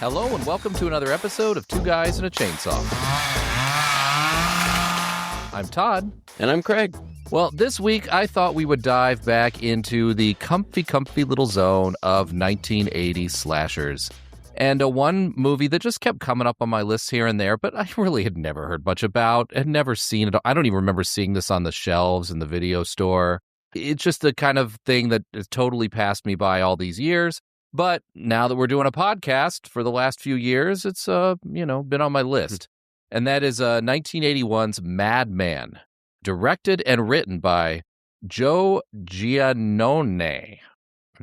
Hello and welcome to another episode of Two Guys and a Chainsaw. I'm Todd. And I'm Craig. Well, this week I thought we would dive back into the comfy little zone of 1980s slashers. And one movie that just kept coming up on my list here and there, but I really had never heard much about, had never seen it. I don't even remember seeing this on the shelves in the video store. It's just the kind of thing that has totally passed me by all these years. But now that we're doing a podcast for the last few years, it's, been on my list. And that is 1981's Madman, directed and written by Joe Giannone.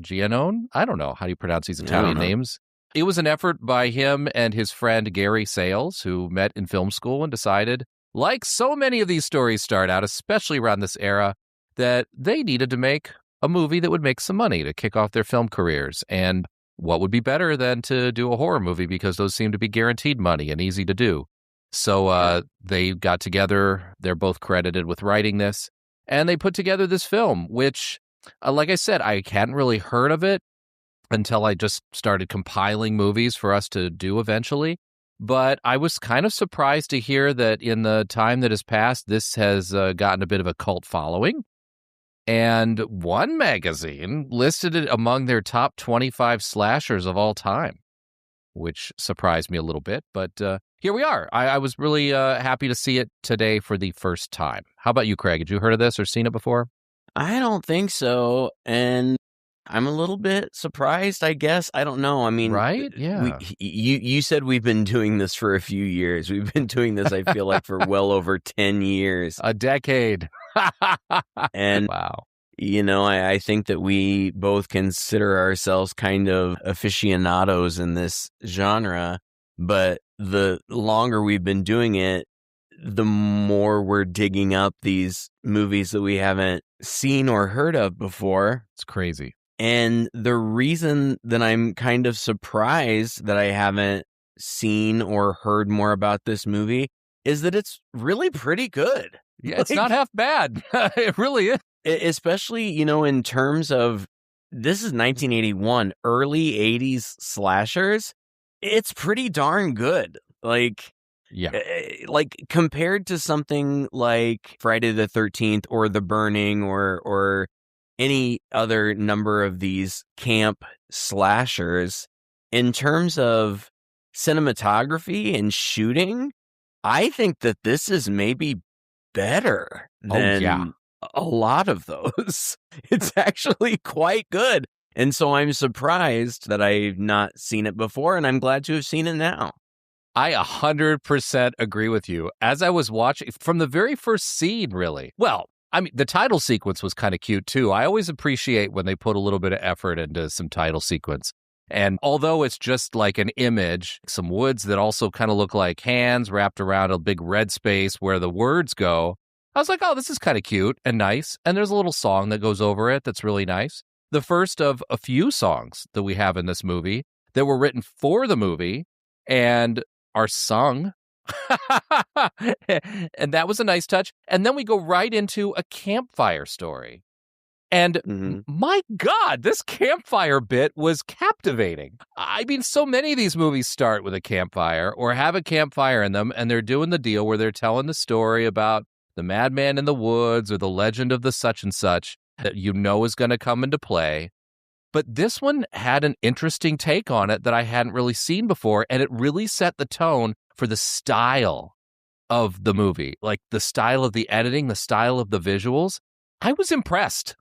Giannone? I don't know. How do you pronounce these Italian names? It was an effort by him and his friend Gary Sales, who met in film school and decided, like so many of these stories start out, especially around this era, that they needed to make a movie that would make some money to kick off their film careers. And what would be better than to do a horror movie, because those seem to be guaranteed money and easy to do. So they got together. They're both credited with writing this. And they put together this film, which, like I said, I hadn't really heard of it until I just started compiling movies for us to do eventually. But I was kind of surprised to hear that in the time that has passed, this has gotten a bit of a cult following. And one magazine listed it among their top 25 slashers of all time, which surprised me a little bit. But here we are. I was really happy to see it today for the first time. How about you, Craig? Had you heard of this or seen it before? I don't think so. And I'm a little bit surprised, I guess. I don't know. I mean, right? Yeah. You said we've been doing this for a few years. We've been doing this, I feel like, for well over 10 years. A decade. And, wow. You know, I think that we both consider ourselves kind of aficionados in this genre. But the longer we've been doing it, the more we're digging up these movies that we haven't seen or heard of before. It's crazy. And the reason that I'm kind of surprised that I haven't seen or heard more about this movie is that it's really pretty good. Yeah, it's not half bad. It really is. Especially, in terms of, this is 1981, early 80s slashers. It's pretty darn good. Yeah. Compared to something like Friday the 13th or The Burning or any other number of these camp slashers, in terms of cinematography and shooting, I think that this is maybe better than a lot of those. It's actually quite good. And so I'm surprised that I've not seen it before, and I'm glad to have seen it now. I 100% agree with you. As I was watching, from the very first scene, really. Well, I mean, the title sequence was kind of cute, too. I always appreciate when they put a little bit of effort into some title sequence. And although it's just like an image, some woods that also kind of look like hands wrapped around a big red space where the words go, I was like, oh, this is kind of cute and nice. And there's a little song that goes over it that's really nice. The first of a few songs that we have in this movie that were written for the movie and are sung. And that was a nice touch. And then we go right into a campfire story. And my God, this campfire bit was captivating. I mean, so many of these movies start with a campfire or have a campfire in them, and they're doing the deal where they're telling the story about the madman in the woods or the legend of the such and such that is going to come into play. But this one had an interesting take on it that I hadn't really seen before, and it really set the tone for the style of the movie, like the style of the editing, the style of the visuals. I was impressed.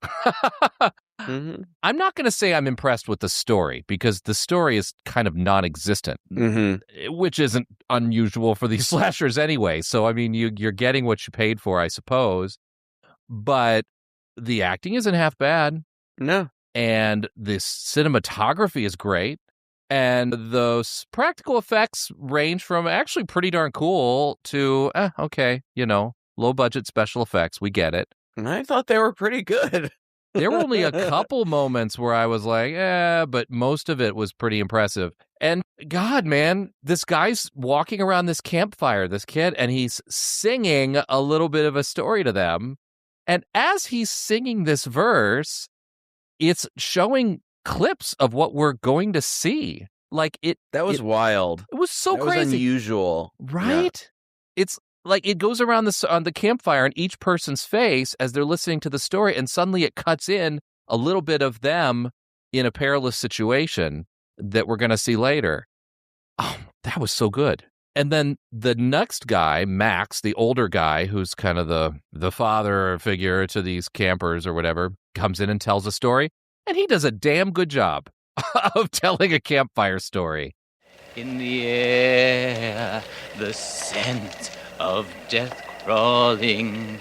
I'm not going to say I'm impressed with the story, because the story is kind of non-existent, which isn't unusual for these slashers anyway. So, I mean, you're getting what you paid for, I suppose. But the acting isn't half bad. No. And the cinematography is great. And those practical effects range from actually pretty darn cool to, okay, low budget special effects. We get it. I thought they were pretty good. There were only a couple moments where I was like, but most of it was pretty impressive. And God, man, this guy's walking around this campfire, this kid, and he's singing a little bit of a story to them. And as he's singing this verse, it's showing clips of what we're going to see. Like That was wild. It was so that crazy. Was unusual. Right? Yeah. It's like it goes around on the campfire in each person's face as they're listening to the story, and suddenly it cuts in a little bit of them in a perilous situation that we're going to see later. Oh, that was so good. And then the next guy, Max, the older guy, who's kind of the father figure to these campers or whatever, comes in and tells a story, and he does a damn good job of telling a campfire story. In the air, the scent of death crawling,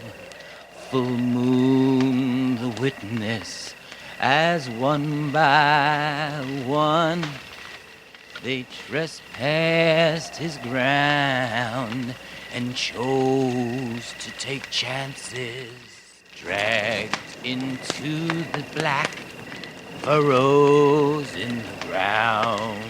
full moon the witness, as one by one they trespassed his ground and chose to take chances, dragged into the black furrows in the ground.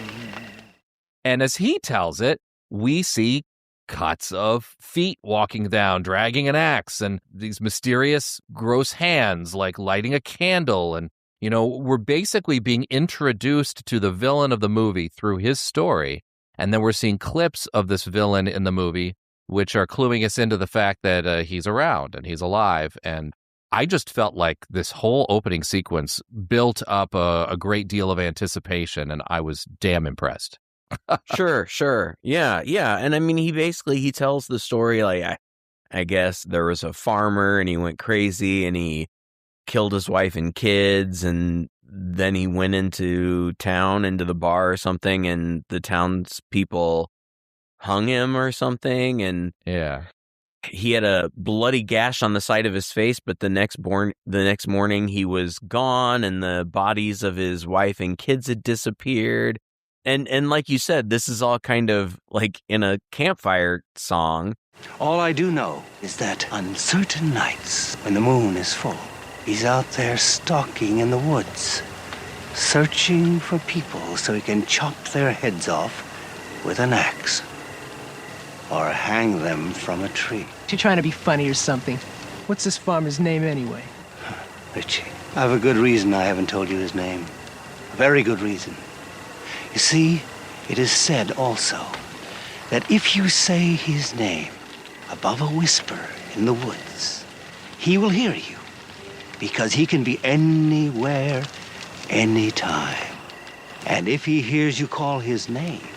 And as he tells it, we see cuts of feet walking down, dragging an axe, and these mysterious, gross hands, like lighting a candle. And, we're basically being introduced to the villain of the movie through his story. And then we're seeing clips of this villain in the movie, which are cluing us into the fact that he's around and he's alive. And I just felt like this whole opening sequence built up a great deal of anticipation, and I was damn impressed. Sure. Yeah. And I mean, he tells the story like, I guess there was a farmer and he went crazy and he killed his wife and kids, and then he went into town, into the bar or something, and the townspeople hung him or something, and yeah, he had a bloody gash on the side of his face, but the next morning he was gone, and the bodies of his wife and kids had disappeared. And like you said, this is all kind of like in a campfire song. All I do know is that on certain nights when the moon is full, he's out there stalking in the woods, searching for people so he can chop their heads off with an axe or hang them from a tree. You trying to be funny or something? What's this farmer's name anyway? Richie, I have a good reason I haven't told you his name. A very good reason. You see, it is said also that if you say his name above a whisper in the woods, he will hear you, because he can be anywhere, anytime. And if he hears you call his name,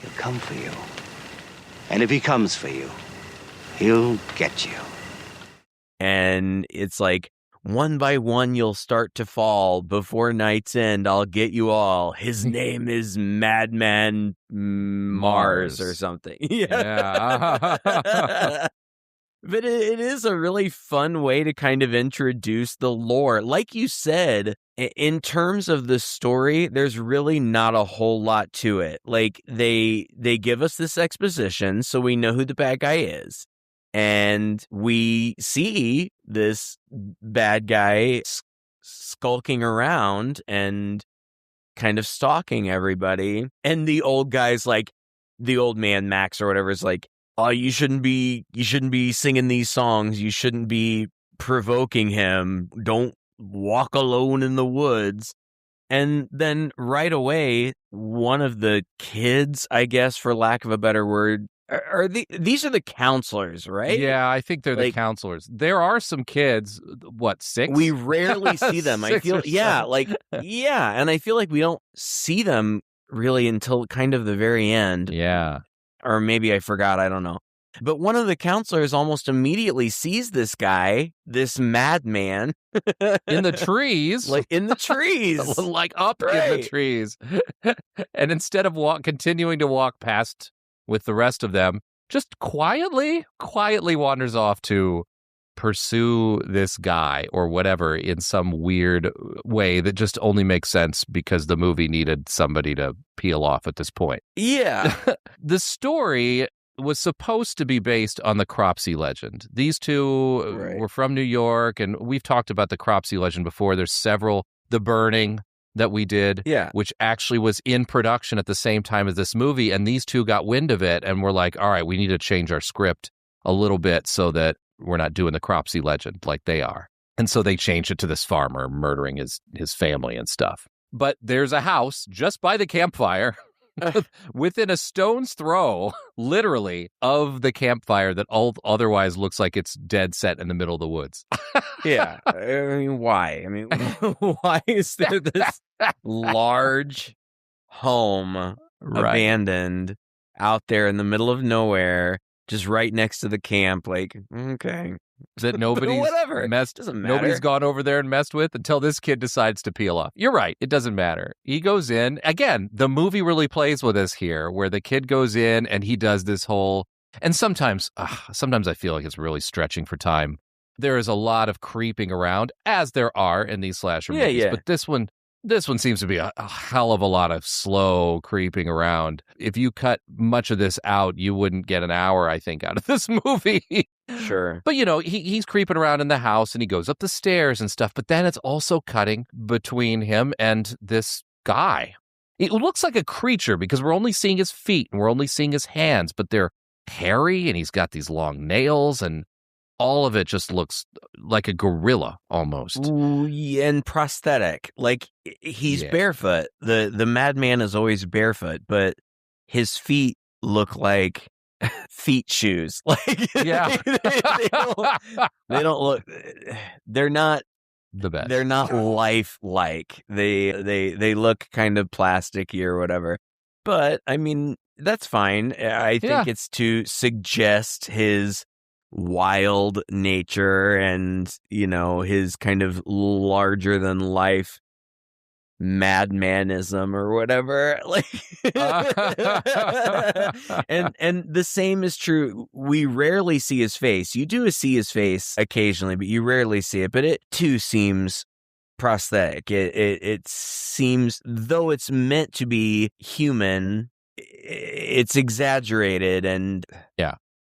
he'll come for you. And if he comes for you, he'll get you. And it's like, one by one you'll start to fall. Before night's end, I'll get you all. His name is Madman Marz or something. Yeah. But it is a really fun way to kind of introduce the lore. Like you said, in terms of the story, there's really not a whole lot to it. Like they give us this exposition so we know who the bad guy is. And we see this bad guy skulking around and kind of stalking everybody. And the old guy's like, the old man, Max or whatever, is like, oh, you shouldn't be singing these songs. You shouldn't be provoking him. Don't walk alone in the woods. And then right away, one of the kids, I guess, for lack of a better word, these are the counselors, right? Yeah, I think they're the counselors. There are some kids, 6? We rarely see them. I feel, yeah, and I feel like we don't see them really until kind of the very end. Yeah. Or maybe I forgot, I don't know. But one of the counselors almost immediately sees this guy, this madman. In the trees. Like in the trees. Like up in the trees. And instead of continuing to walk past with the rest of them, just quietly wanders off to pursue this guy or whatever in some weird way that just only makes sense because the movie needed somebody to peel off at this point. Yeah. The story was supposed to be based on the Cropsey legend. These two were from New York, and we've talked about the Cropsey legend before. There's several. The Burning that we did, which actually was in production at the same time as this movie, and these two got wind of it and were like, all right, we need to change our script a little bit so that we're not doing the Cropsey legend like they are. And so they changed it to this farmer murdering his family and stuff. But there's a house just by the campfire within a stone's throw, literally, of the campfire that otherwise looks like it's dead set in the middle of the woods. Yeah. I mean, why? I mean, why is there this large home abandoned out there in the middle of nowhere, just right next to the camp? Like, okay. That nobody's nobody's gone over there and messed with until this kid decides to peel off. You're right. It doesn't matter. He goes in. Again, the movie really plays with us here, where the kid goes in and he does this whole, and sometimes I feel like it's really stretching for time. There is a lot of creeping around, as there are in these slasher movies. Yeah. But this one seems to be a hell of a lot of slow creeping around. If you cut much of this out, you wouldn't get an hour, I think, out of this movie. Sure. But, he's creeping around in the house and he goes up the stairs and stuff. But then it's also cutting between him and this guy. It looks like a creature because we're only seeing his feet and we're only seeing his hands, but they're hairy and he's got these long nails and all of it just looks like a gorilla almost. Ooh, yeah, and prosthetic. Like, he's barefoot. The madman is always barefoot, but his feet look like feet shoes. Like, yeah. they don't look, they're not the best. They're not lifelike. They look kind of plasticky or whatever. But I mean, that's fine. I think it's to suggest his wild nature and, his kind of larger than life madmanism or whatever. Like, and the same is true. We rarely see his face. You do see his face occasionally, but you rarely see it. But it too seems prosthetic. It seems, though it's meant to be human, it's exaggerated and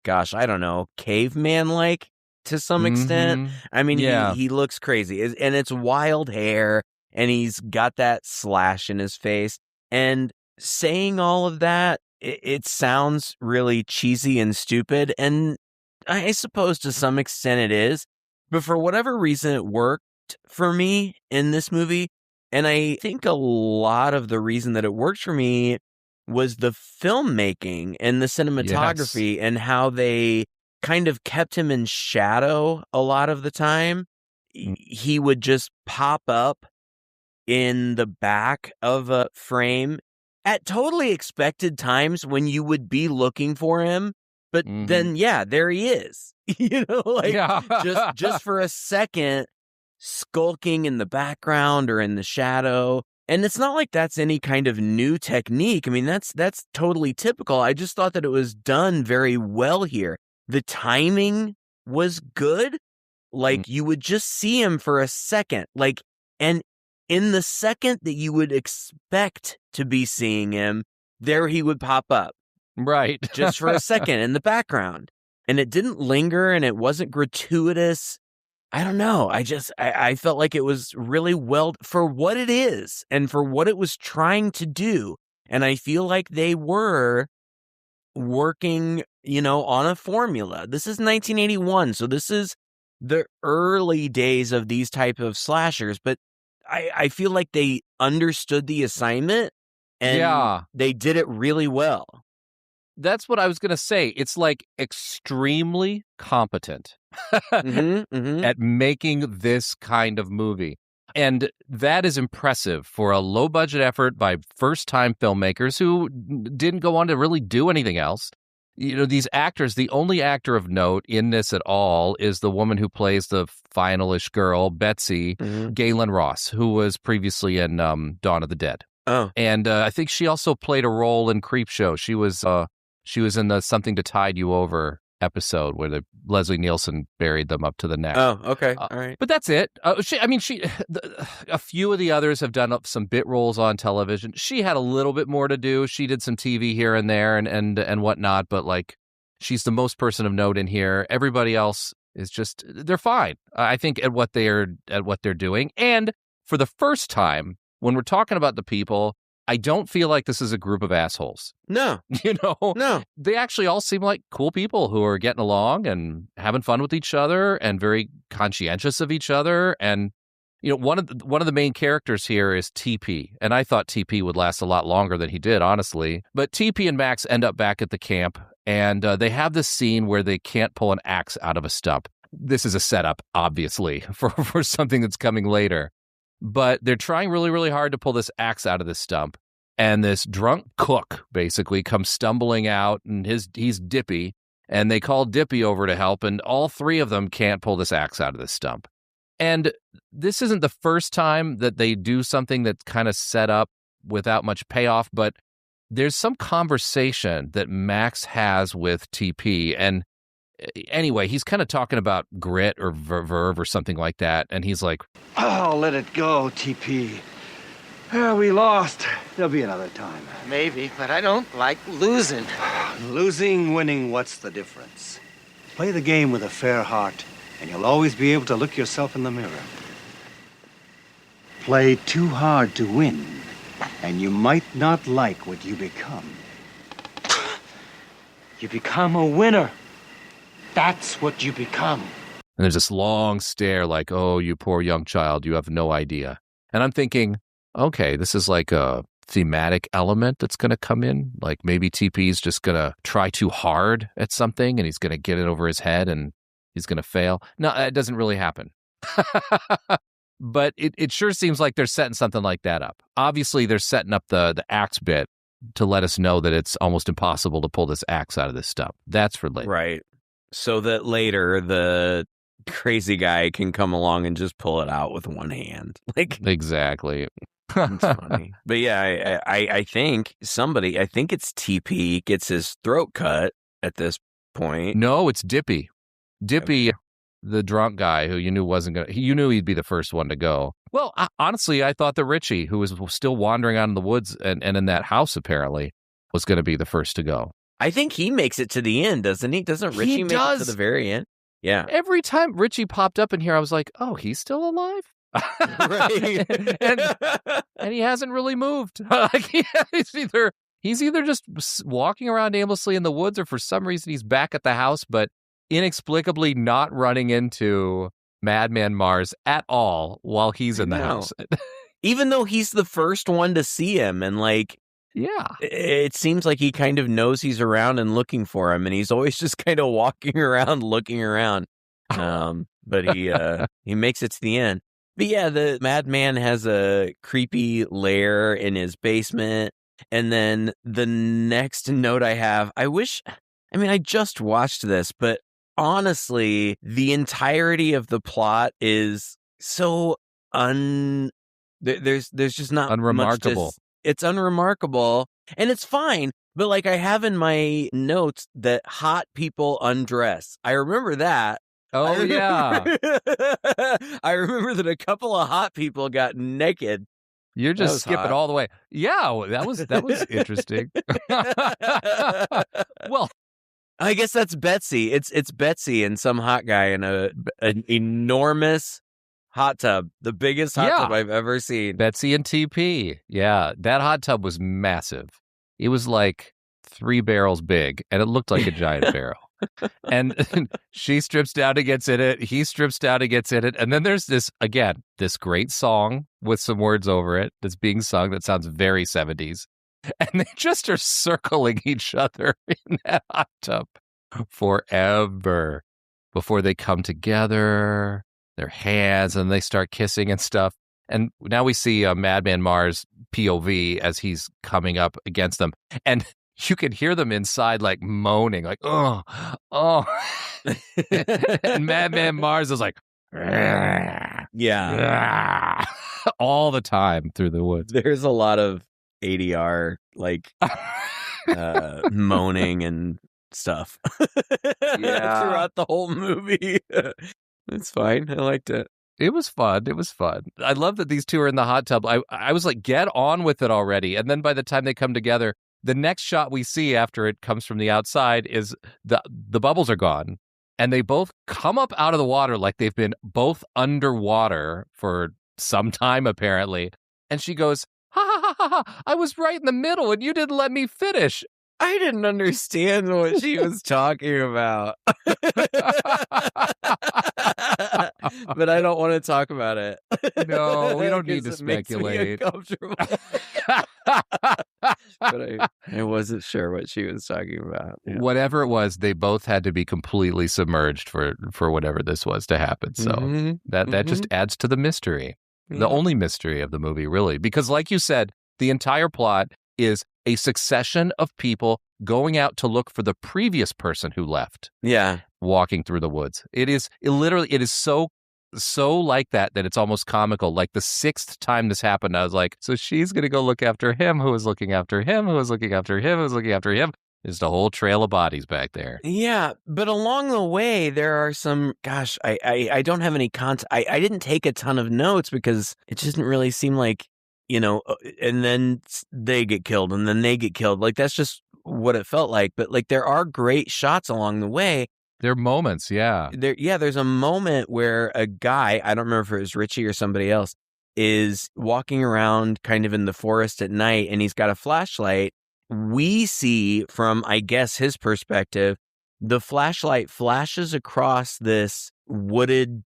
gosh, I don't know, caveman-like to some extent. I mean, he looks crazy. And it's wild hair, and he's got that slash in his face. And saying all of that, it sounds really cheesy and stupid, and I suppose to some extent it is. But for whatever reason, it worked for me in this movie. And I think a lot of the reason that it worked for me was the filmmaking and the cinematography and how they kind of kept him in shadow a lot of the time. He would just pop up in the back of a frame at totally expected times when you would be looking for him. But then, there he is, just for a second, skulking in the background or in the shadow. And it's not like that's any kind of new technique. I mean, that's totally typical. I just thought that it was done very well here. The timing was good. Like, you would just see him for a second. Like, and in the second that you would expect to be seeing him, there he would pop up. Right. Just for a second in the background. And it didn't linger and it wasn't gratuitous. I don't know. I felt like it was really well for what it is and for what it was trying to do. And I feel like they were working, on a formula. This is 1981. So this is the early days of these type of slashers. But I feel like they understood the assignment and they did it really well. That's what I was going to say. It's like extremely competent at making this kind of movie. And that is impressive for a low budget effort by first time filmmakers who didn't go on to really do anything else. These actors, the only actor of note in this at all is the woman who plays the finalish girl, Betsy, Galyn Ross, who was previously in Dawn of the Dead. Oh. And I think she also played a role in Creepshow. She was in the Something to Tide You Over episode where Leslie Nielsen buried them up to the neck. Oh, okay. All right. But that's it. A few of the others have done some bit roles on television. She had a little bit more to do. She did some TV here and there and whatnot, but like, she's the most person of note in here. Everybody else is just, they're fine. I think at what they're doing. And for the first time, when we're talking about the people, I don't feel like this is a group of assholes. No. No. They actually all seem like cool people who are getting along and having fun with each other and very conscientious of each other. And one of the main characters here is TP, and I thought TP would last a lot longer than he did, honestly. But TP and Max end up back at the camp, and they have this scene where they can't pull an axe out of a stump. This is a setup, obviously, for something that's coming later. But they're trying really, really hard to pull this axe out of this stump. And this drunk cook basically comes stumbling out, and he's Dippy, and they call Dippy over to help, and all three of them can't pull this axe out of this stump. And this isn't the first time that they do something that's kind of set up without much payoff, but there's some conversation that Max has with TP. And anyway, he's kind of talking about grit or verve or something like that. And he's like, Oh, let it go, TP. We lost. There'll be another time. Maybe, but I don't like losing. Losing, winning, what's the difference? Play the game with a fair heart, and you'll always be able to look yourself in the mirror. Play too hard to win, and you might not like what you become. You become a winner. That's what you become. and there's this long stare like, oh, you poor young child, you have no idea. And I'm thinking, okay, this is like a thematic element that's going to come in. Like maybe TP's just going to try too hard at something and he's going to get it over his head and he's going to fail. No, it doesn't really happen. But it sure seems like they're setting something like that up. Obviously, they're setting up the axe bit to let us know that it's almost impossible to pull this axe out of this stuff. That's for later. Right. So that later the crazy guy can come along and just pull it out with one hand. Like Exactly. It's funny. But yeah, I think somebody, I think it's TP, gets his throat cut at this point. No, it's Dippy. Dippy, the drunk guy who you knew wasn't going to, you knew he'd be the first one to go. Well, honestly, I thought that Richie, who was still wandering out in the woods and in that house apparently, was going to be the first to go. I think he makes it to the end, doesn't he? Doesn't Richie make it to the very end? Yeah. Every time Richie popped up in here, I was like, oh, he's still alive? Right. and he hasn't really moved. He's either just walking around aimlessly in the woods, or for some reason he's back at the house, but inexplicably not running into Madman Marz at all while he's in the house. Even though he's the first one to see him, and like, yeah, it seems like he kind of knows he's around and looking for him, and he's always just kind of walking around, looking around. But he makes it to the end. But yeah, the Madman has a creepy lair in his basement. And then the next note I have, I just watched this, but honestly, the entirety of the plot is so there's just not unremarkable. Much it's unremarkable, and it's fine. But like I have in my notes that hot people undress. I remember that. Oh, yeah. I remember that a couple of hot people got naked. You're just skipping all the way. Yeah, that was interesting. Well, I guess that's Betsy. It's Betsy and some hot guy in an enormous hot tub, the biggest hot tub I've ever seen. Betsy and TP. Yeah, that hot tub was massive. It was like 3 barrels big, and it looked like a giant barrel. And she strips down and gets in it. He strips down and gets in it. And then there's this great song with some words over it that's being sung that sounds very 70s. And they just are circling each other in that hot tub forever before they come together, their hands, and they start kissing and stuff. And now we see Madman Marz POV as he's coming up against them. And you can hear them inside, like, moaning, like, oh. And Madman Marz is like, yeah, all the time through the woods. There's a lot of ADR, like, moaning and stuff throughout the whole movie. It's fine. I liked it. It was fun. I love that these two are in the hot tub. I was like, get on with it already. And then by the time they come together, the next shot we see after it comes from the outside is the bubbles are gone. And they both come up out of the water like they've been both underwater for some time, apparently. And she goes, ha, ha, ha, ha, I was right in the middle and you didn't let me finish. I didn't understand what she was talking about. but I don't want to talk about it. No, we don't need to 'Cause it makes me speculate. uncomfortable. But I wasn't sure what she was talking about. Yeah. Whatever it was, they both had to be completely submerged for whatever this was to happen. So that just adds to the mystery. The only mystery of the movie, really. Because like you said, the entire plot is a succession of people going out to look for the previous person who left. Yeah. Walking through the woods. It is so like that it's almost comical. Like the sixth time this happened, I was like, so she's going to go look after him who was looking after him, who was looking after him, who was looking after him. Just a whole trail of bodies back there. Yeah, but along the way, there are some, gosh, I don't have any I didn't take a ton of notes because it just didn't really seem like, and then they get killed and then they get killed. Like, that's just what it felt like. But like, there are great shots along the way. There are moments, yeah. There's a moment where a guy, I don't remember if it was Richie or somebody else, is walking around kind of in the forest at night and he's got a flashlight. We see from, I guess, his perspective, the flashlight flashes across this wooded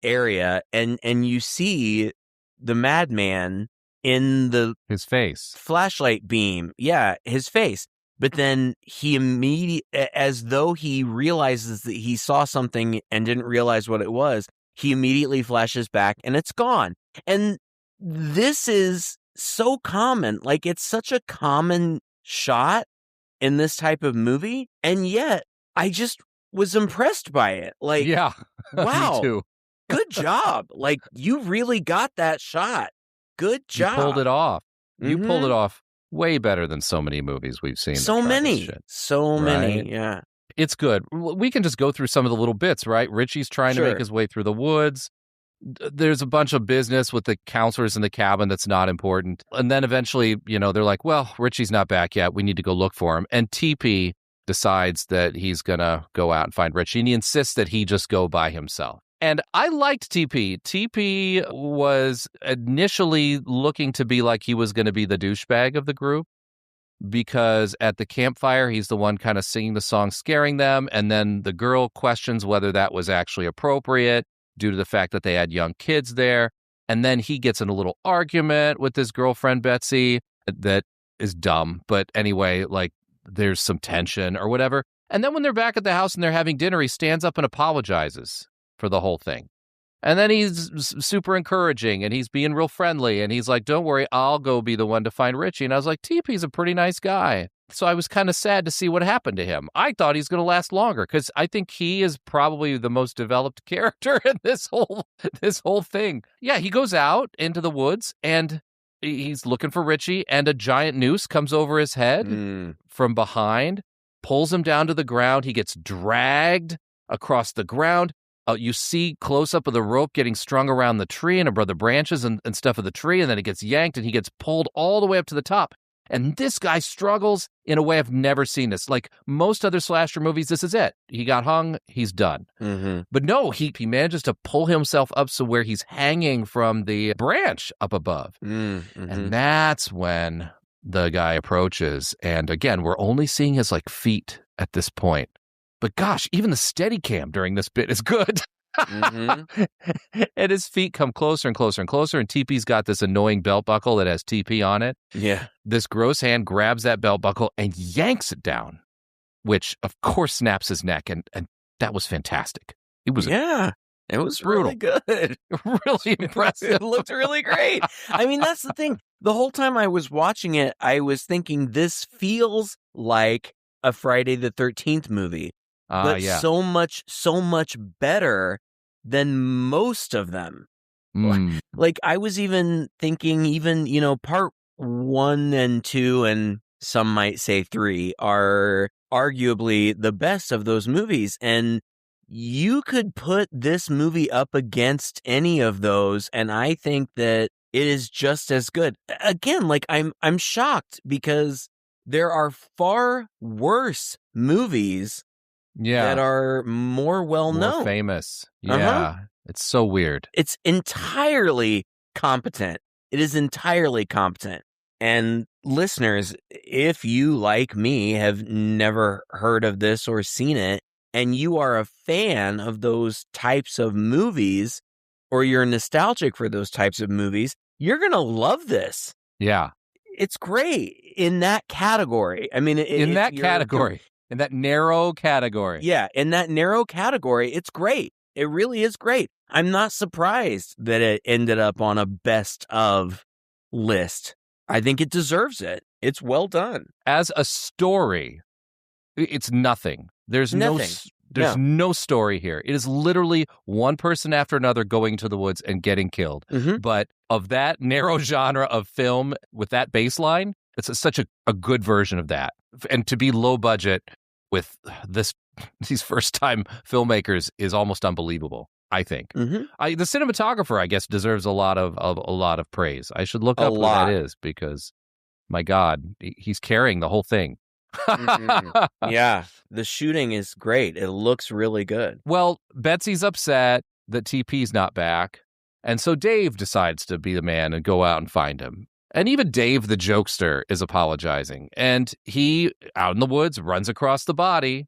area and you see the madman in his face. Flashlight beam. Yeah, his face. But then he as though he realizes that he saw something and didn't realize what it was, he immediately flashes back and it's gone. And this is so common. Like, it's such a common shot in this type of movie. And yet I just was impressed by it. Like, yeah, wow, me too. Good job. Like, you really got that shot. Good job. You pulled it off. You pulled it off way better than so many movies we've seen. So many, yeah. It's good. We can just go through some of the little bits, right? Richie's trying to make his way through the woods. There's a bunch of business with the counselors in the cabin that's not important. And then eventually, they're like, well, Richie's not back yet. We need to go look for him. And TP decides that he's going to go out and find Richie. And he insists that he just go by himself. And I liked TP. TP was initially looking to be like he was going to be the douchebag of the group because at the campfire, he's the one kind of singing the song, scaring them. And then the girl questions whether that was actually appropriate due to the fact that they had young kids there. And then he gets in a little argument with his girlfriend, Betsy, that is dumb. But anyway, like there's some tension or whatever. And then when they're back at the house and they're having dinner, he stands up and apologizes for the whole thing. And then he's super encouraging and he's being real friendly. And he's like, don't worry, I'll go be the one to find Richie. And I was like, TP's a pretty nice guy. So I was kind of sad to see what happened to him. I thought he's going to last longer because I think he is probably the most developed character in this whole thing. Yeah, he goes out into the woods and he's looking for Richie and a giant noose comes over his head from behind, pulls him down to the ground. He gets dragged across the ground. You see close up of the rope getting strung around the tree and the branches and stuff of the tree. And then it gets yanked and he gets pulled all the way up to the top. And this guy struggles in a way I've never seen this. Like most other slasher movies, this is it. He got hung, he's done. But no, he manages to pull himself up so where he's hanging from the branch up above. And that's when the guy approaches. And again, we're only seeing his like feet at this point. But gosh, even the Steadicam during this bit is good. And his feet come closer and closer and closer. And TP's got this annoying belt buckle that has TP on it. Yeah. This gross hand grabs that belt buckle and yanks it down, which of course snaps his neck. And that was fantastic. It was it was brutal. Really good. Really impressive. It looked really great. I mean, that's the thing. The whole time I was watching it, I was thinking this feels like a Friday the 13th movie. But so much better than most of them. Like I was even thinking, part 1 and 2, and some might say 3 are arguably the best of those movies. And you could put this movie up against any of those, and I think that it is just as good. Again, like I'm shocked because there are far worse movies that are more well-known. More famous. Yeah. It's so weird. It's entirely competent. It is entirely competent. And listeners, if you, like me, have never heard of this or seen it, and you are a fan of those types of movies, or you're nostalgic for those types of movies, you're going to love this. Yeah. It's great in that category. I mean, in that category, in that narrow category. Yeah, in that narrow category, it's great. It really is great. I'm not surprised that it ended up on a best of list. I think it deserves it. It's well done. As a story, it's nothing. There's nothing. No story here. It is literally one person after another going to the woods and getting killed. Mm-hmm. But of that narrow genre of film with that baseline, it's such a good version of that. And to be low budget with these first-time filmmakers is almost unbelievable, I think. Mm-hmm. The cinematographer, I guess, deserves a lot of praise. I should look up who that is because, my God, he's carrying the whole thing. Mm-hmm. Yeah, the shooting is great. It looks really good. Well, Betsy's upset that TP's not back, and so Dave decides to be the man and go out and find him. And even Dave, the jokester, is apologizing. And he, out in the woods, runs across the body,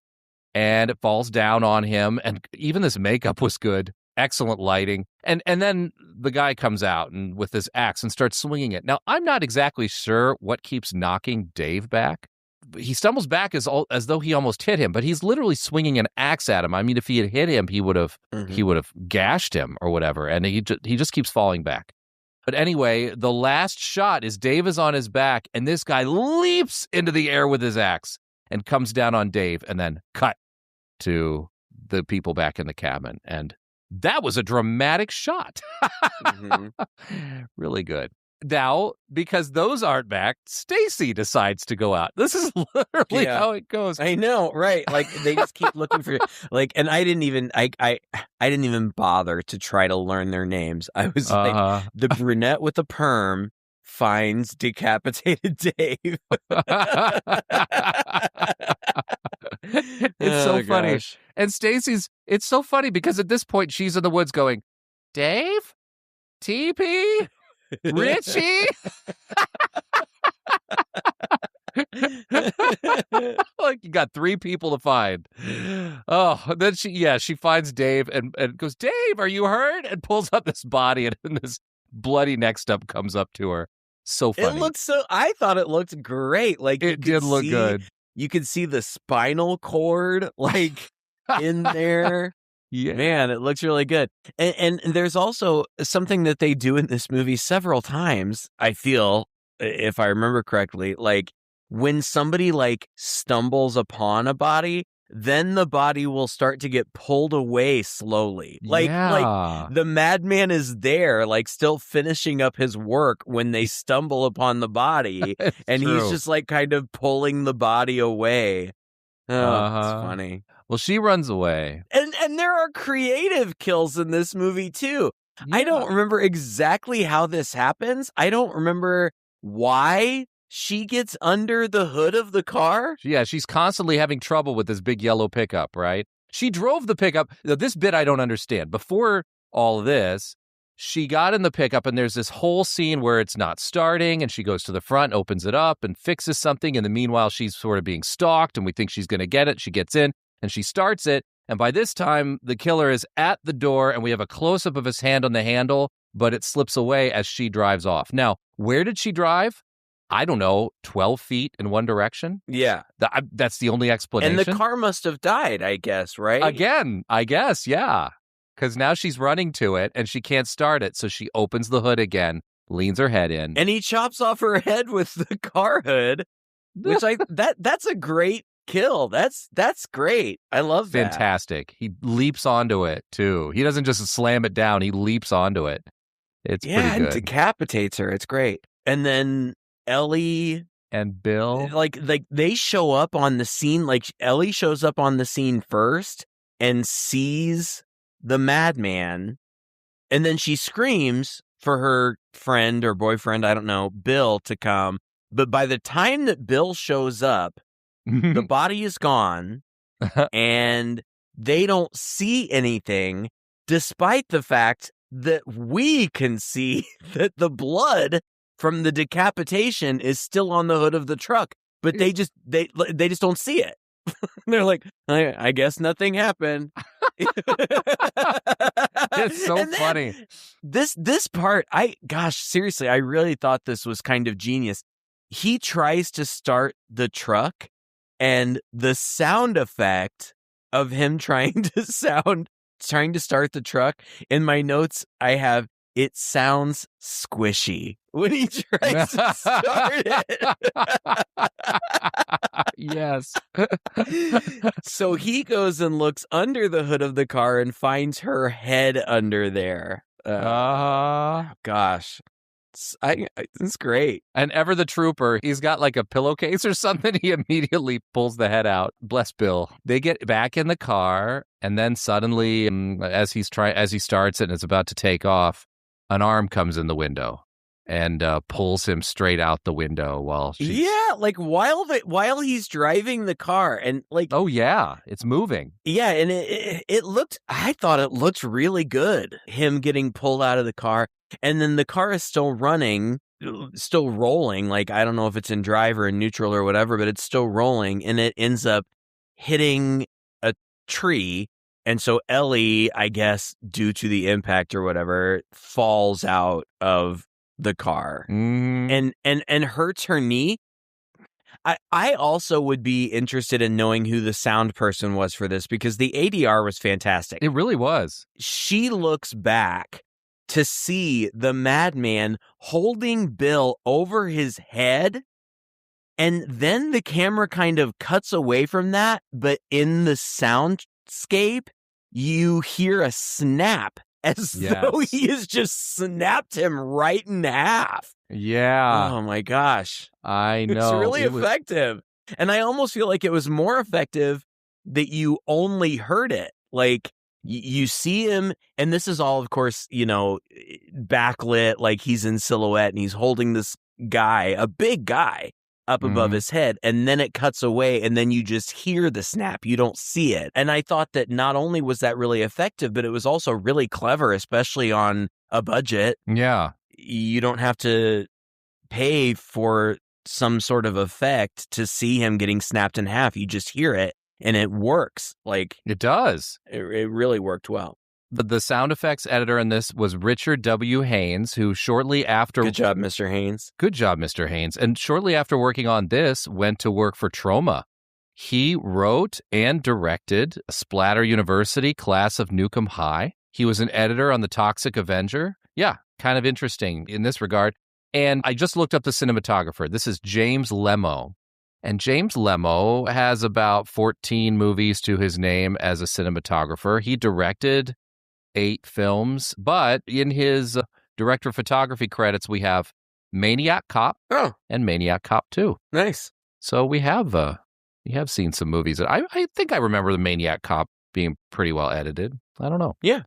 and it falls down on him. And even this makeup was good. Excellent lighting. And then the guy comes out and with his axe and starts swinging it. Now, I'm not exactly sure what keeps knocking Dave back. He stumbles back as though he almost hit him, but he's literally swinging an axe at him. I mean, if he had hit him, he would have gashed him or whatever. And he just keeps falling back. But anyway, the last shot is Dave is on his back, and this guy leaps into the air with his axe and comes down on Dave, and then cut to the people back in the cabin. And that was a dramatic shot. Really good. Now, because those aren't back, Stacy decides to go out. This is literally how it goes. I know, right? Like they just keep looking for and I didn't even bother to try to learn their names. I was like, the brunette with the perm finds decapitated Dave. It's so funny. And Stacy's, it's so funny because at this point she's in the woods going, Dave? TP? Richie? Like you got 3 people to find. Oh, then she finds Dave and goes, Dave, are you hurt? And pulls up this body and this bloody neck stump comes up to her. So funny. I thought it looked great. Like it did look good. You could see the spinal cord like in there. Yeah. Man, it looks really good. And there's also something that they do in this movie several times, I feel, if I remember correctly, like when somebody like stumbles upon a body, then the body will start to get pulled away slowly. Like the madman is there, like still finishing up his work when they stumble upon the body. And true. He's just like kind of pulling the body away. Oh, it's funny. Well, she runs away. And there are creative kills in this movie, too. Yeah. I don't remember exactly how this happens. I don't remember why she gets under the hood of the car. Yeah, she's constantly having trouble with this big yellow pickup, right? She drove the pickup. This bit I don't understand. Before all of this, she got in the pickup, and there's this whole scene where it's not starting, and she goes to the front, opens it up, and fixes something. And the meanwhile, she's sort of being stalked, and we think she's going to get it. She gets in, and she starts it. And by this time, the killer is at the door, and we have a close-up of his hand on the handle, but it slips away as she drives off. Now, where did she drive? I don't know, 12 feet in one direction? Yeah. That's the only explanation. And the car must have died, I guess, right? Again, I guess, yeah. Because now she's running to it, and she can't start it, so she opens the hood again, leans her head in. And he chops off her head with the car hood, which that's a great kill. That's great. I love that. Fantastic. He leaps onto it, too. He doesn't just slam it down. He leaps onto it. It's pretty good. And decapitates her. It's great. And then Ellie and Bill, like they show up on the scene. Like Ellie shows up on the scene first and sees the madman, and then she screams for her friend or boyfriend, I don't know, Bill, to come. But by the time that Bill shows up, the body is gone, and they don't see anything, despite the fact that we can see that the blood from the decapitation is still on the hood of the truck, but they just don't see it. They're like, I guess nothing happened. It's so funny. This part, seriously, I really thought this was kind of genius. He tries to start the truck, and the sound effect of him trying to start the truck, in my notes, I have, it sounds squishy when he tries to start it. Yes. So he goes and looks under the hood of the car and finds her head under there. Gosh. It's great. And ever the trooper, he's got like a pillowcase or something. He immediately pulls the head out. Bless Bill. They get back in the car, and then suddenly, as he starts it and it's about to take off, an arm comes in the window and pulls him straight out the window while like while he's driving the car, and like, oh yeah, it's moving. Yeah, and I thought it looked really good, him getting pulled out of the car, and then the car is still running, still rolling, like, I don't know if it's in drive or in neutral or whatever, but it's still rolling, and it ends up hitting a tree. And so Ellie, I guess, due to the impact or whatever, falls out of the car and hurts her knee. I also would be interested in knowing who the sound person was for this, because the ADR was fantastic. It really was. She looks back to see the madman holding Bill over his head, and then the camera kind of cuts away from that, but in the soundscape, you hear a snap as though he has just snapped him right in half. Yeah. Oh my gosh. I know. It's really effective. And I almost feel like it was more effective that you only heard it. Like, you see him, and this is all, of course, backlit, like he's in silhouette and he's holding this guy, a big guy, up above his head, and then it cuts away, and then you just hear the snap. You don't see it. And I thought that not only was that really effective, but it was also really clever, especially on a budget. Yeah. You don't have to pay for some sort of effect to see him getting snapped in half. You just hear it, and it works. Like, it does. It really worked well. The sound effects editor in this was Richard W. Haynes, who shortly after... Good job, Mr. Haynes. Good job, Mr. Haynes. And shortly after working on this, went to work for Troma. He wrote and directed Splatter University, Class of Nukem High. He was an editor on The Toxic Avenger. Yeah, kind of interesting in this regard. And I just looked up the cinematographer. This is James Lemo. And James Lemo has about 14 movies to his name as a cinematographer. He directed 8 films, but in his director of photography credits, we have Maniac Cop and Maniac Cop 2. Nice. So we have seen some movies. I think I remember the Maniac Cop being pretty well edited. I don't know. Yeah.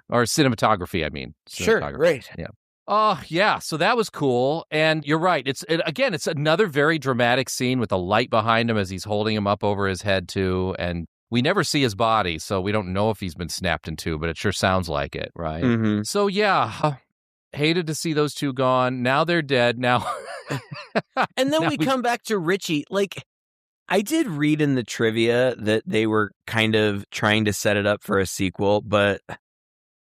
Or cinematography, I mean. Sure, great. Yeah. Oh, yeah. So that was cool. And you're right. It's another very dramatic scene with a light behind him as he's holding him up over his head, too. And we never see his body, so we don't know if he's been snapped in two, but it sure sounds like it, right? Mm-hmm. So, yeah, hated to see those two gone. Now they're dead. Now. And then we come back to Richie. Like, I did read in the trivia that they were kind of trying to set it up for a sequel, but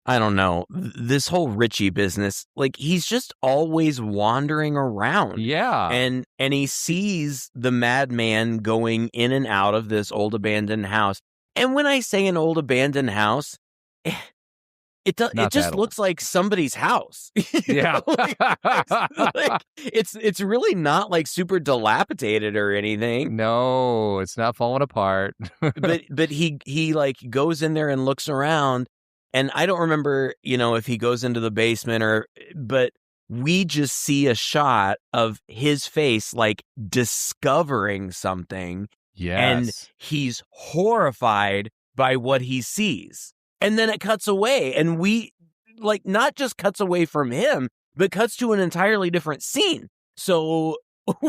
I don't know. This whole Richie business, like, he's just always wandering around. Yeah. And he sees the madman going in and out of this old abandoned house. And when I say an old abandoned house, it just looks like somebody's house. Yeah. It's really not like super dilapidated or anything. No, it's not falling apart. but he like goes in there and looks around. And I don't remember, if he goes into the basement but we just see a shot of his face, like, discovering something. Yes. And he's horrified by what he sees. And then it cuts away, and we, like, not just cuts away from him, but cuts to an entirely different scene. So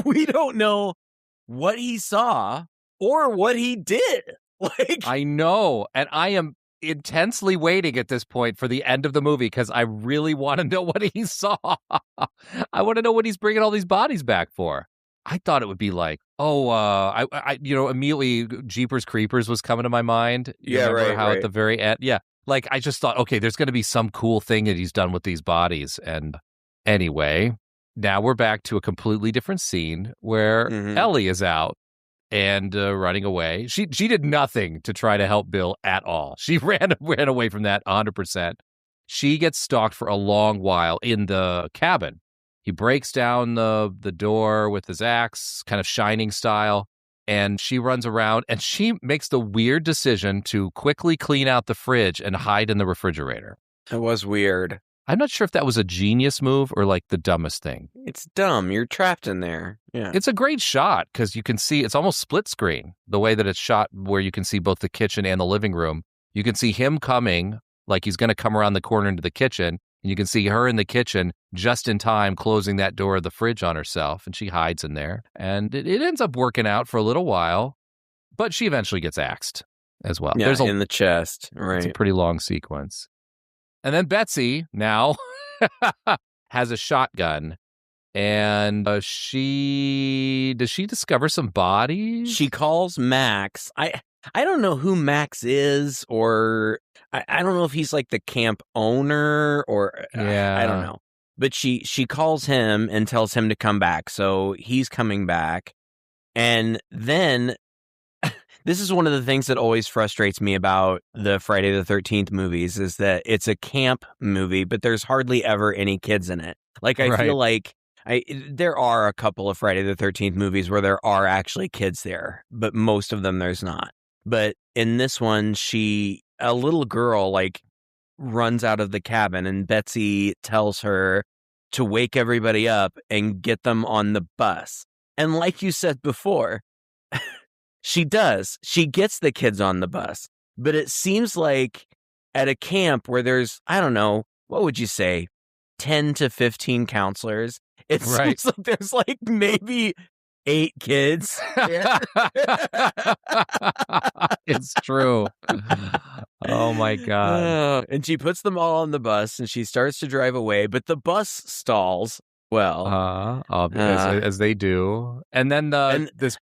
we don't know what he saw or what he did. Like, I know. And I am intensely waiting at this point for the end of the movie because I really want to know what he saw. I want to know what he's bringing all these bodies back for. I thought it would be like, immediately Jeepers Creepers was coming to my mind. You remember how at the very end, like I just thought, okay, there's going to be some cool thing that he's done with these bodies. And anyway, now we're back to a completely different scene where Ellie is out and running away. She did nothing to try to help Bill at all. She ran away from that 100%. She gets stalked for a long while in the cabin. He breaks down the door with his axe, kind of Shining style, and she runs around, and she makes the weird decision to quickly clean out the fridge and hide in the refrigerator. It was weird. I'm not sure if that was a genius move or like the dumbest thing. It's dumb. You're trapped in there. Yeah. It's a great shot because you can see it's almost split screen, the way that it's shot where you can see both the kitchen and the living room. You can see him coming, like he's going to come around the corner into the kitchen. And you can see her in the kitchen just in time closing that door of the fridge on herself, and she hides in there. And it ends up working out for a little while, but she eventually gets axed as well. Yeah, in the chest. Right. It's a pretty long sequence. And then Betsy now has a shotgun, and does she discover some bodies? She calls Max. I don't know who Max is, or I don't know if he's like the camp owner or I don't know. But she calls him and tells him to come back. So he's coming back. And then this is one of the things that always frustrates me about the Friday the 13th movies is that it's a camp movie, but there's hardly ever any kids in it. Like I feel like there are a couple of Friday the 13th movies where there are actually kids there, but most of them there's not. But in this one, a little girl, like, runs out of the cabin, and Betsy tells her to wake everybody up and get them on the bus. And like you said before, she does. She gets the kids on the bus. But it seems like at a camp where there's, I don't know, what would you say, 10 to 15 counselors, it seems like there's like maybe 8 kids. It's true. Oh my God. And she puts them all on the bus and she starts to drive away, but the bus stalls. Well, as they do. And then the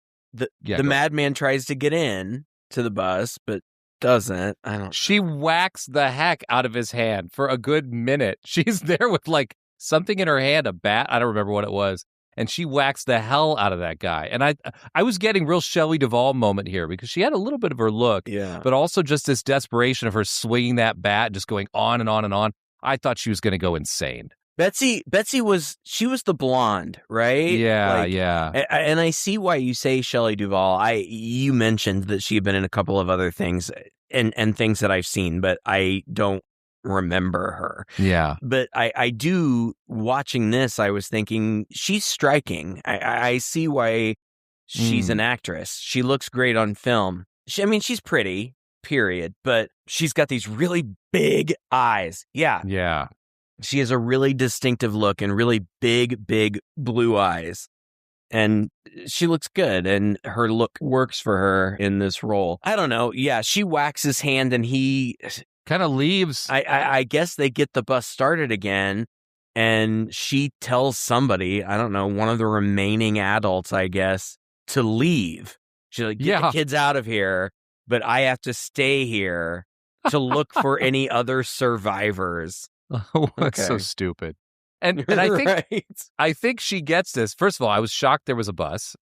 madman tries to get in to the bus, but doesn't. She whacks the heck out of his hand for a good minute. She's there with like something in her hand, a bat. I don't remember what it was. And she whacks the hell out of that guy. And I was getting real Shelley Duvall moment here because she had a little bit of her look, but also just this desperation of her swinging that bat, just going on and on and on. I thought she was going to go insane. Betsy was the blonde, right? Yeah. And I see why you say Shelley Duvall. You mentioned that she had been in a couple of other things and things that I've seen, but I don't remember her. Yeah. But I do, watching this, I was thinking she's striking. I see why she's an actress. She looks great on film. She's pretty, period, but she's got these really big eyes. Yeah. She has a really distinctive look and really big blue eyes. And she looks good, and her look works for her in this role. I don't know. Yeah, she whacks his hand, and he kind of leaves. I guess they get the bus started again, and she tells somebody, I don't know, one of the remaining adults, I guess, to leave. She's like, get the kids out of here, but I have to stay here to look for any other survivors. Oh, that's so stupid. And I think she gets this. First of all, I was shocked there was a bus.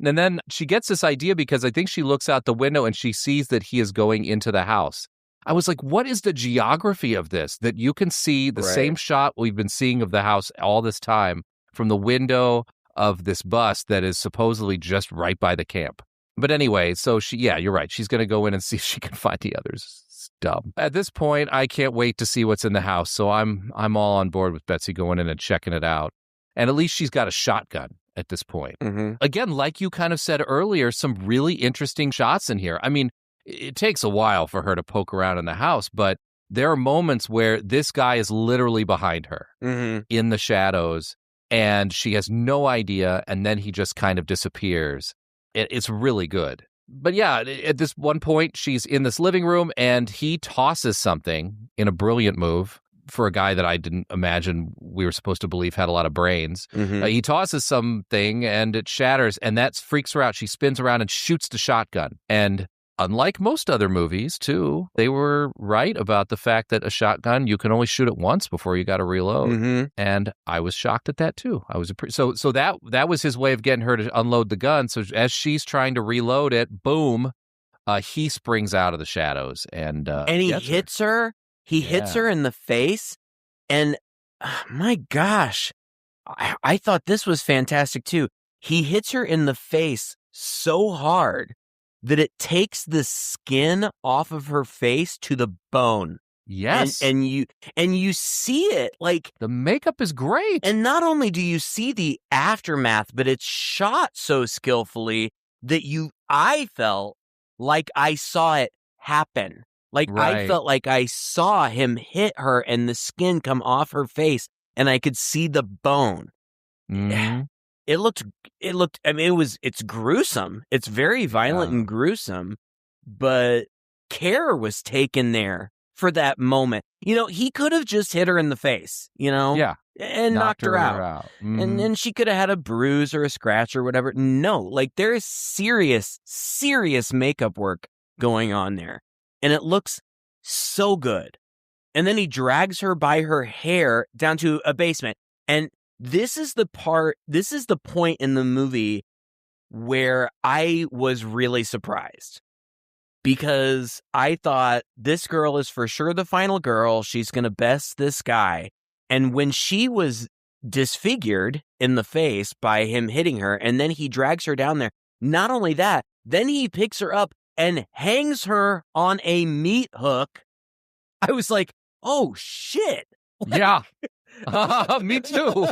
And then she gets this idea because I think she looks out the window and she sees that he is going into the house. I was like, what is the geography of this? That you can see the same shot we've been seeing of the house all this time from the window of this bus that is supposedly just right by the camp. But anyway, so you're right. She's going to go in and see if she can find the others. It's dumb. At this point, I can't wait to see what's in the house. So I'm all on board with Betsy going in and checking it out. And at least she's got a shotgun at this point. Mm-hmm. Again, like you kind of said earlier, some really interesting shots in here. I mean, it takes a while for her to poke around in the house, but there are moments where this guy is literally behind her in the shadows, and she has no idea, and then he just kind of disappears. It's really good. But yeah, at this one point, she's in this living room, and he tosses something in a brilliant move for a guy that I didn't imagine we were supposed to believe had a lot of brains. Mhm. He tosses something and it shatters, and that freaks her out. She spins around and shoots the shotgun. And unlike most other movies, too, they were right about the fact that a shotgun, you can only shoot it once before you got to reload. Mm-hmm. And I was shocked at that, too. So that was his way of getting her to unload the gun. So as she's trying to reload it, boom, he springs out of the shadows and he hits her. He hits her in the face. And my gosh, I thought this was fantastic, too. He hits her in the face so hard that it takes the skin off of her face to the bone. Yes. And you see it, like, the makeup is great. And not only do you see the aftermath, but it's shot so skillfully that I felt like I saw it happen. Like, I felt like I saw him hit her and the skin come off her face and I could see the bone. Mm-hmm. It looked, I mean, it's gruesome. It's very violent and gruesome, but care was taken there for that moment. You know, he could have just hit her in the face, you know? Yeah. And knocked her out. Mm-hmm. And then she could have had a bruise or a scratch or whatever. No, like, there is serious makeup work going on there. And it looks so good. And then he drags her by her hair down to a basement. And this is the point in the movie where I was really surprised. Because I thought, this girl is for sure the final girl. She's going to best this guy. And when she was disfigured in the face by him hitting her, and then he drags her down there, not only that, then he picks her up and hangs her on a meat hook. I was like, oh, shit. Yeah. Me too.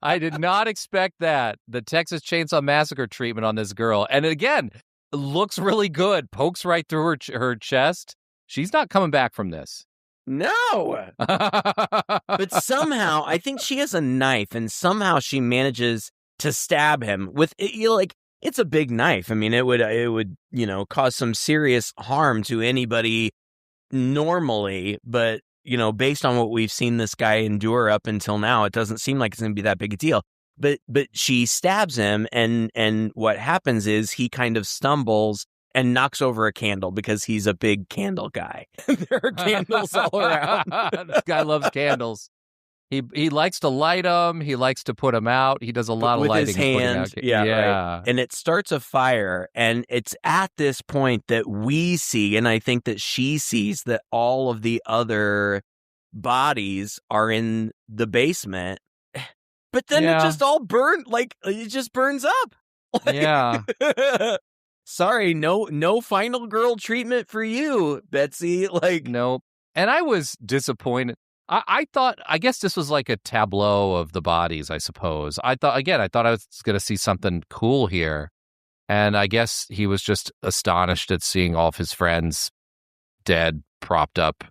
I did not expect that. The Texas Chainsaw Massacre treatment on this girl. And again, it looks really good. Pokes right through her chest. She's not coming back from this. No. But somehow, I think she has a knife, and somehow she manages to stab him with, like, it's a big knife. I mean, it would, cause some serious harm to anybody normally, but, based on what we've seen this guy endure up until now, it doesn't seem like it's going to be that big a deal. But she stabs him, and what happens is he kind of stumbles and knocks over a candle because he's a big candle guy. There are candles all around. This guy loves candles. He likes to light them. He likes to put them out. He does a lot of lighting. With his hand. Yeah. Right. And it starts a fire. And it's at this point that we see, and I think that she sees, that all of the other bodies are in the basement. But then it just all burned, like, it just burns up. Yeah. Sorry, no final girl treatment for you, Betsy. Like, nope. And I was disappointed. I thought, I guess this was like a tableau of the bodies, I suppose. I thought I was going to see something cool here. And I guess he was just astonished at seeing all of his friends dead, propped up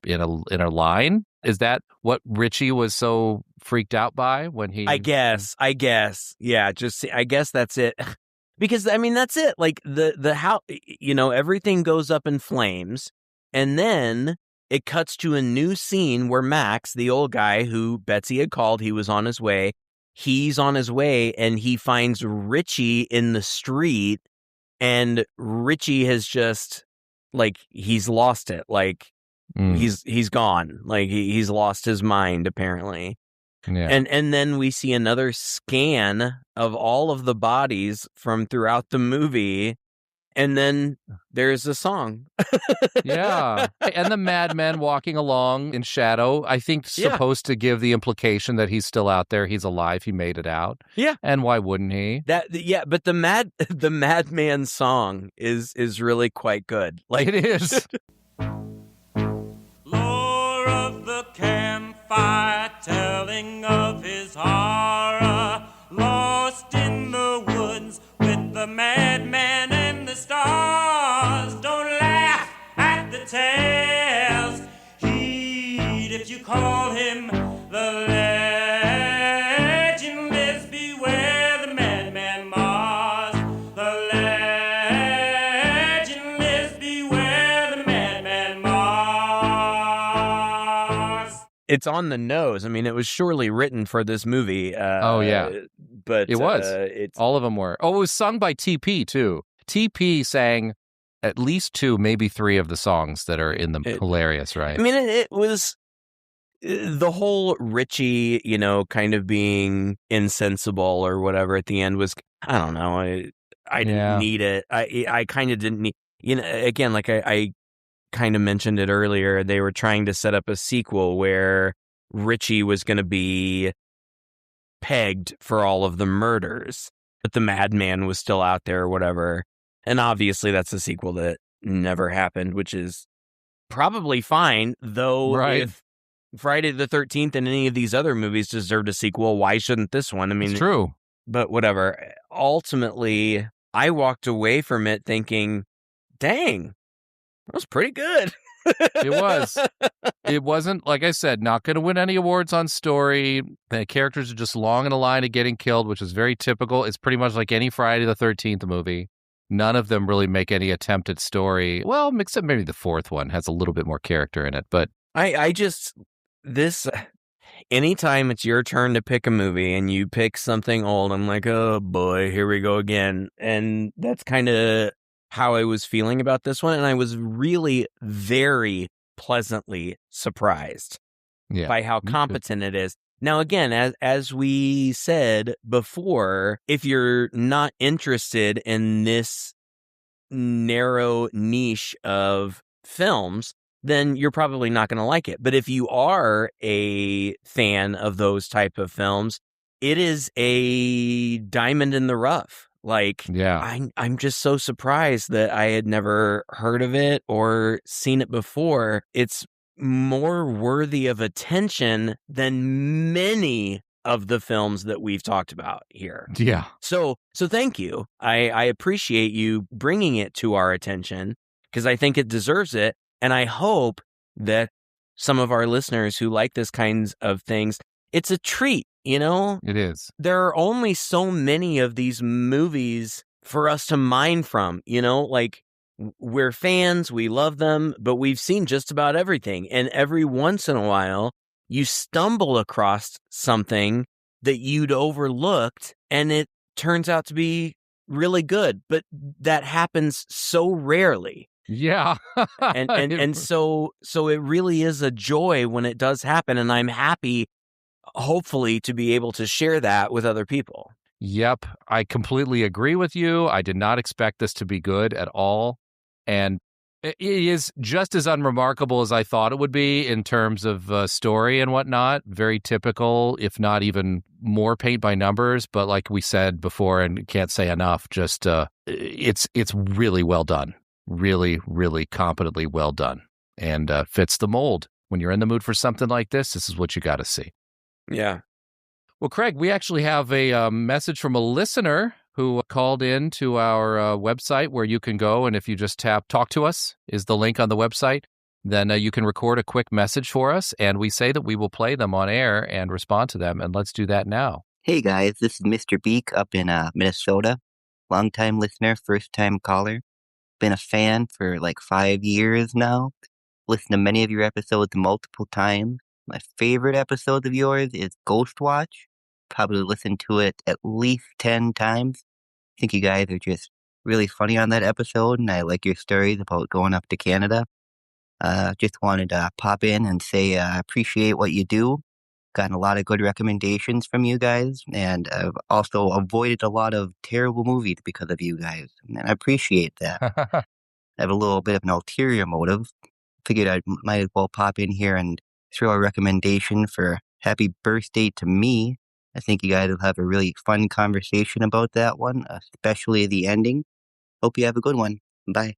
in a line. Is that what Richie was so freaked out by when he... I guess. Yeah, I guess that's it. Because, I mean, that's it. Like, the how, everything goes up in flames. And then it cuts to a new scene where Max, the old guy who Betsy had called, he was on his way. He's on his way, and he finds Richie in the street. And Richie has just, like, he's lost it. Like, he's gone. Like, he's lost his mind, apparently. Yeah. And then we see another scan of all of the bodies from throughout the movie, and then there's a song. Yeah. And the madman walking along in shadow, I think supposed to give the implication that he's still out there. He's alive. He made it out. Yeah. And why wouldn't he? But the madman song is really quite good. Like, it is. Lore of the campfire, telling of his horror, lost in the woods with the madman and the stars. Don't laugh at the tales, heed if you call him the legend lives. Beware the Madman Marz. The legend lives. Beware the Madman Marz. it's on the nose. I mean, it was surely written for this movie. Oh, yeah. But it was. It's all of them were. Oh, it was sung by TP too. TP sang at least 2, maybe 3 of the songs that are in them. Hilarious, right? I mean, it was the whole Richie, kind of being insensible or whatever at the end was, I don't know. I didn't need it. I kind of didn't need, again, like I kind of mentioned it earlier, they were trying to set up a sequel where Richie was going to be pegged for all of the murders, but the madman was still out there or whatever. And obviously that's a sequel that never happened, which is probably fine, though. Right. If Friday the 13th and any of these other movies deserved a sequel, why shouldn't this one? I mean, it's true. But whatever. Ultimately, I walked away from it thinking, dang, that was pretty good. It was. It wasn't, like I said, not going to win any awards on story. The characters are just long in a line of getting killed, which is very typical. It's pretty much like any Friday the 13th movie. None of them really make any attempt at story. Well, except maybe the 4th one has a little bit more character in it. But anytime it's your turn to pick a movie and you pick something old, I'm like, oh boy, here we go again. And that's kind of how I was feeling about this one. And I was really very pleasantly surprised by how competent it is. Now, again, as we said before, if you're not interested in this narrow niche of films, then you're probably not going to like it. But if you are a fan of those type of films, it is a diamond in the rough. Like, I'm just so surprised that I had never heard of it or seen it before. It's more worthy of attention than many of the films that we've talked about here. Yeah. So thank you. I appreciate you bringing it to our attention because I think it deserves it. And I hope that some of our listeners who like this kinds of things, it's a treat, It is. There are only so many of these movies for us to mine from, like we're fans, we love them, but we've seen just about everything. And every once in a while, you stumble across something that you'd overlooked and it turns out to be really good. But that happens so rarely. Yeah. and so it really is a joy when it does happen. And I'm happy, hopefully, to be able to share that with other people. Yep. I completely agree with you. I did not expect this to be good at all. And it is just as unremarkable as I thought it would be in terms of story and whatnot. Very typical, if not even more paint by numbers. But like we said before, and can't say enough, just it's really well done. Really, really competently well done, and fits the mold. When you're in the mood for something like this is what you got to see. Yeah. Well, Craig, we actually have a message from a listener who called in to our website where you can go, and if you just tap Talk to Us is the link on the website, then you can record a quick message for us, and we say that we will play them on air and respond to them, and let's do that now. Hey guys, this is Mr. Beak up in Minnesota. Long-time listener, first-time caller. Been a fan for like 5 years now. Listened to many of your episodes multiple times. My favorite episode of yours is Ghost Watch. Probably listened to it at least 10 times. I think you guys are just really funny on that episode, and I like your stories about going up to Canada. Just wanted to pop in and say I appreciate what you do. Gotten a lot of good recommendations from you guys, and I've also avoided a lot of terrible movies because of you guys, and I appreciate that. I have a little bit of an ulterior motive. Figured I might as well pop in here and throw a recommendation for Happy Birthday to Me. I think you guys will have a really fun conversation about that one, especially the ending. Hope you have a good one. Bye.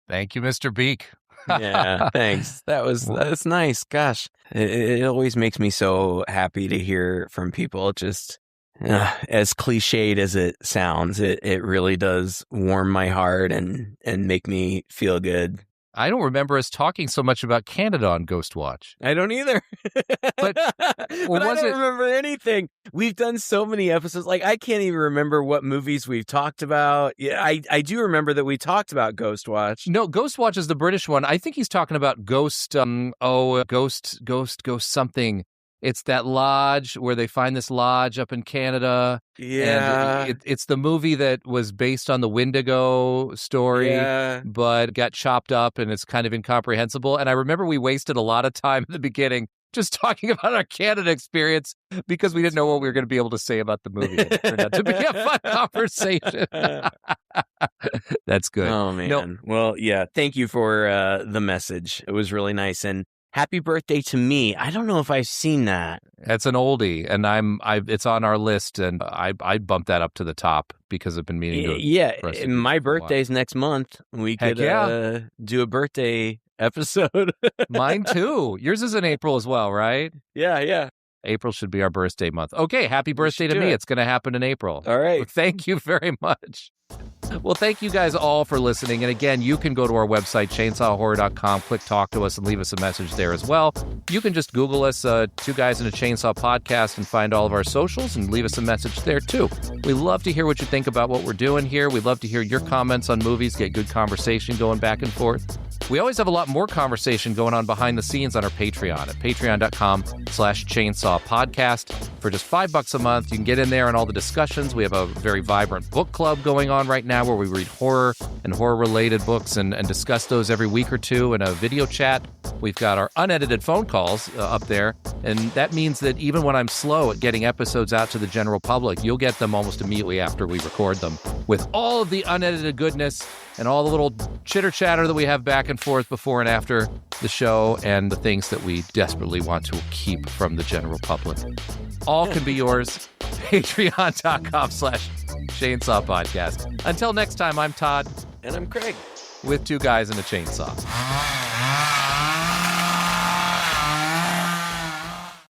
Thank you, Mr. Beak. Yeah, thanks. That's nice. Gosh, it always makes me so happy to hear from people. Just as cliched as it sounds, it really does warm my heart and make me feel good. I don't remember us talking so much about Canada on Ghost Watch. I don't either. But I don't remember anything. We've done so many episodes. Like, I can't even remember what movies we've talked about. Yeah, I do remember that we talked about Ghost Watch. No, Ghost Watch is the British one. I think he's talking about Ghost something. It's that lodge where they find this lodge up in Canada. Yeah. And it's the movie that was based on the Wendigo story, but got chopped up and it's kind of incomprehensible. And I remember we wasted a lot of time at the beginning just talking about our Canada experience because we didn't know what we were going to be able to say about the movie. It turned out to be a fun conversation. That's good. Oh, man. No, Well, yeah, thank you for the message. It was really nice. And happy birthday to me. I don't know if I've seen that. That's an oldie, and it's on our list, and I bumped that up to the top because I've been meaning to. Yeah, my birthday's next month. We could do a birthday episode. Mine too. Yours is in April as well, right? Yeah. April should be our birthday month. Okay, happy birthday to me. It's going to happen in April. All right. Well, thank you very much. Well, thank you guys all for listening. And again, you can go to our website, chainsawhorror.com, click talk to us, and leave us a message there as well. You can just Google us, Two Guys in a Chainsaw Podcast, and find all of our socials and leave us a message there too. We love to hear what you think about what we're doing here. We'd love to hear your comments on movies, get good conversation going back and forth. We always have a lot more conversation going on behind the scenes on our Patreon at patreon.com/chainsaw podcast. For just $5 a month, you can get in there on all the discussions. We have a very vibrant book club going on right now where we read horror and horror-related books and discuss those every week or two in a video chat. We've got our unedited phone calls up there, and that means that even when I'm slow at getting episodes out to the general public, you'll get them almost immediately after we record them with all of the unedited goodness and all the little chitter-chatter that we have back and forth before and after the show and the things that we desperately want to keep from the general public. All can be yours. Patreon.com/Chainsaw Podcast. Until next time, I'm Todd. And I'm Craig. With Two Guys and a Chainsaw.